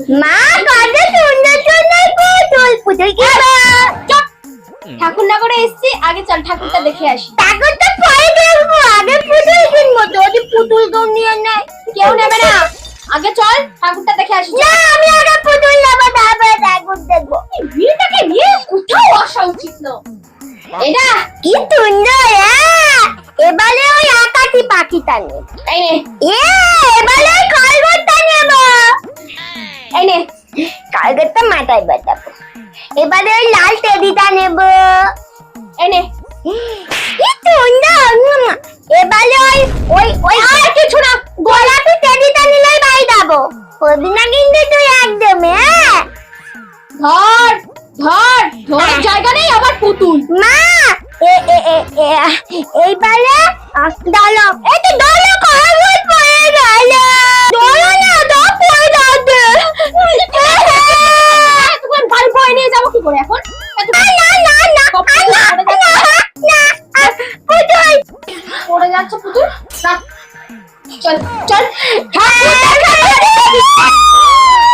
মা কত সুন্দর সুন্দর পুতুল পুতুল কি চুপ। ঠাকুর নগরে এসেছি, আগে চল ঠাকুরটা দেখে আসি। ঠাকুর তো পরে দেখবো, আগে পুতুল কিনবো। যদি পুতুল কেউ নিয়ে নেয় কেউ নেবে না, আগে চল ঠাকুরটা দেখে আসি। না, আমি আগে পুতুল নেবো, তারপরে ঠাকুর দেখবো। এই মেয়েটাকে নিয়ে কোথাও আসা উচিত না। এটা কি সুন্দর! এবারে ওই আকাশি পাখিটা নেব। এই নে, এবারে ওই খরগোশটা নেব। এই নে। খরগোশটা মাথায় বাঁধাবো। এবারে ওই লাল টেডিটা নেব। এই নে। কি সুন্দর! এবারে ওই ওই ওই আর কিছু না, গোলাপি টেডিটা নিলেই বাড়ি যাবো। হবি না কিন্তু তুই একদম। ধর ধর ধর, জায়গা নেই আবার পুতুল। মা এইবারে ডালো, এই তো ডালো খরগোশ পড়ে গেল। ডালো না, দাও পড়ে যাবে। তোমার বাড়ি বয়ে নিয়ে যাবো কি করে এখন? না না না না পুতুল পড়ে যাচ্ছে পুতুল। না, চল চল ঠাকুরটা